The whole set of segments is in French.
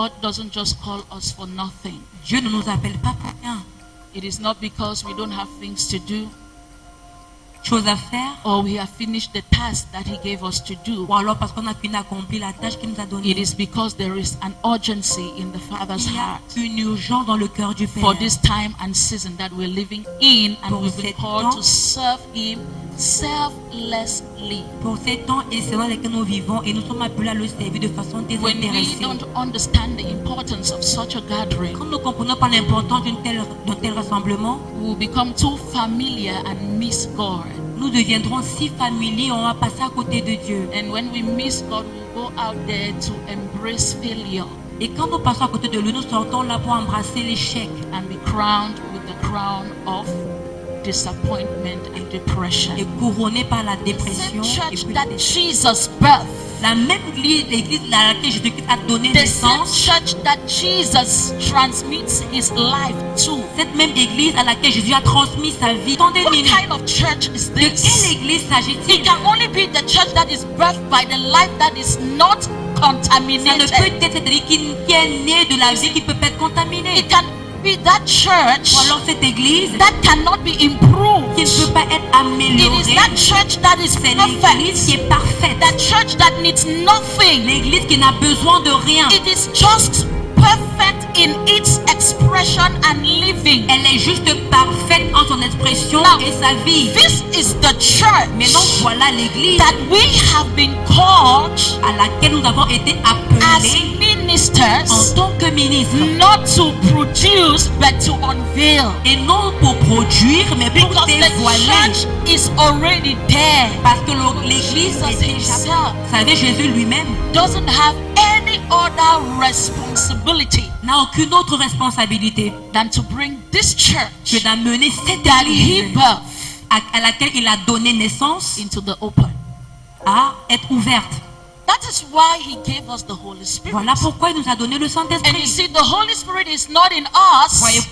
God doesn't just call us for nothing. Dieu ne nous appelle pas pour rien. It is not because we don't have things to do, Chose à faire, or we have finished the task that He gave us to do. ou alors parce qu'on a fini d'accomplir la tâche qu'il nous a donnée. It is because there is an urgency in the Father's Il y a heart une urgence dans le cœur du Père. for this time and season that we're living in, and Pour we've been cet called temps. to serve Him selflessly. Pour ces temps et ces dans lesquels nous vivons, et nous sommes appelés à le servir de façon When we désintéressée. don't understand the importance of such a gathering, Quand nous ne comprenons pas l'importance d'un tel rassemblement, we will become too familiar and miss God. nous deviendrons si familiers, on va passer à côté de Dieu. And when we miss God, we'll go out there to embrace failure Et quand nous passons à côté de lui, nous sortons là pour embrasser l'échec and be crowned with the crown of disappointment and depression. et couronné par la The dépression. same Et church puis that Jesus birthed, la même l'église à laquelle Jésus-Christ a donné the same naissance, church that Jesus transmits His life to. cette même église à laquelle Jésus a transmis sa vie. Attendez What une minute. kind of church is De quelle this? église It s'agit-il? can only be the church that is birthed by the life that is not Ça ne contaminated. peut être cette église qui est née de la vie qui peut pas être contaminée. It can be that church Ou alors cette église that cannot be improved. qui ne peut pas être It améliorée. is that church that is C'est l'église qui perfect. est parfaite. That church that needs nothing. L'église qui n'a besoin de rien. It is just perfect in its expression and living. Elle est juste parfaite en son expression Now, et sa vie. This is the church Maintenant, voilà l'église that we have been called à laquelle nous avons été as appelés en ministers tant que ministres. not to produce but to unveil. Et non pour produire, mais pour Because the dévoiler. church is already there. Parce que l'église Jesus est déjà... himself Vous savez, Jésus lui-même doesn't have any other responsibility n'a aucune autre responsabilité than to bring this que church d'amener cette that he église birthed à laquelle il a donné naissance into the open. à être ouverte. That is why he gave us the Holy Spirit. Voilà pourquoi il nous a donné le And you Saint-Esprit. see, the Holy Spirit is not in Voyez, us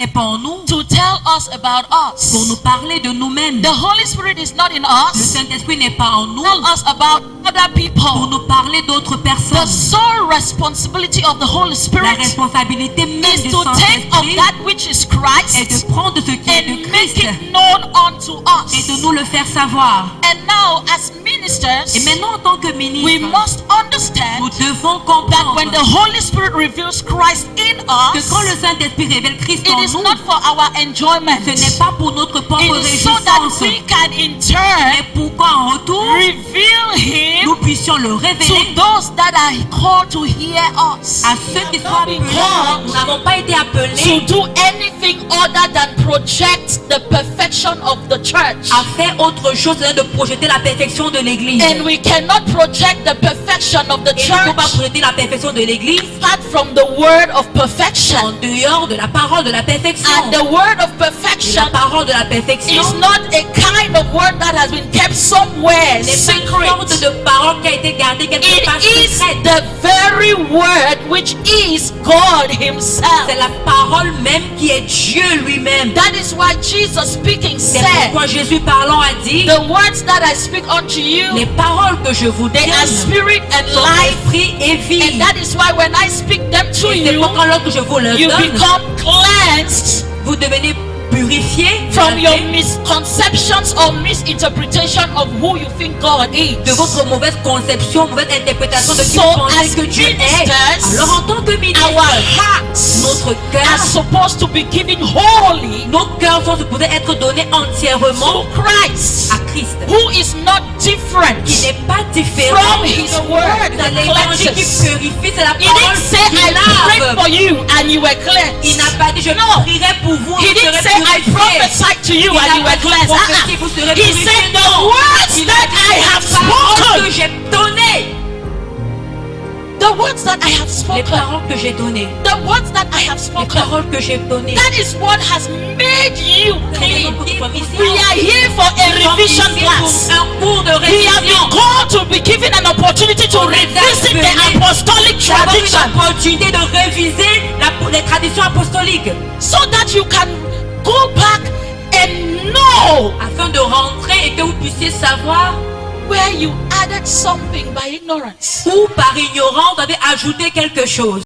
et pas en nous to tell us about pour nous us. parler de nous-mêmes. The Holy Spirit is not in Le us Saint-Esprit n'est pas en nous to tell us about other pour people. nous parler d'autres The personnes. sole responsibility of the Holy La Spirit responsabilité même is du to take of Saint-Esprit that which is est Christ de prendre ce qui est de and make Christ it known unto et de us. nous le faire savoir. And now, as ministers, Et maintenant, en tant que we ministre, must nous understand devons that when comprendre the Holy Spirit reveals Christ in que us, quand le Saint-Esprit révèle Christ it en is nous, not for our enjoyment. ce n'est pas pour notre propre It is so that réjouissance, we can in mais turn pour qu'en retour, reveal Him nous puissions le to révéler those that are called to hear us. à ceux qui sont appelés. Nous n'avons pas été To appelés do anything other than project the perfection of the church. à faire autre chose que de projeter la perfection de l'Église. And we cannot project the perfection of the Et nous ne pouvons pas church projeter la perfection de l'Église apart from the word of en perfection. dehors de la parole de la perfection. And the word of Et perfection la parole de la perfection is not a kind of word that has been kept somewhere n'est pas une secret. sorte de parole qui a été gardée quelque part It is secrète. the very word which is God Himself. C'est la parole même qui est Dieu lui-même. That is why Jesus speaking C'est said, pourquoi Jésus parlant a dit, the words that I speak unto you, les paroles que je vous they are donne spirit and sont life. esprit et vie. And that is why when I speak them to Et c'est you, pourquoi lorsque je vous le you donne, become cleansed vous devenez purifié from your misconceptions or misinterpretation of who you think God is. de votre mauvaise conception, mauvaise interprétation de qui So vous pensez as que Dieu est. ministers, Alors en tant que ministre, Our hearts notre are cœur, supposed to be given wholly nos cœurs sont supposés être donnés entièrement to Christ, à Christ, who is not different qui n'est pas différent from His word de that l'évangile qui cleanses. purifie. C'est la He parole didn't say, qui I prayed lave. for you and you were Il n'a cleansed. pas dit je No. prierai pour vous, He vous didn't serez say, I purifiés. prophesied to you Il and n'a you pas were dit cleansed. prophétie, vous serez He purifiés. said, the Non. words Il a that dit I have les paroles que spoken. j'ai données. The words that I have Les spoken. paroles que j'ai données. The words that I have Les spoken. paroles que j'ai données. That is what has made you clean. Nous We are here for a revision class. un cours de We have been révision. called to be given an opportunity to revisit the apostolic Nous avons tradition une opportunité de réviser les traditions apostoliques so that you can go back and know afin de rentrer et que vous puissiez savoir where you added something by ignorance. où par ignorance vous avez ajouté quelque chose.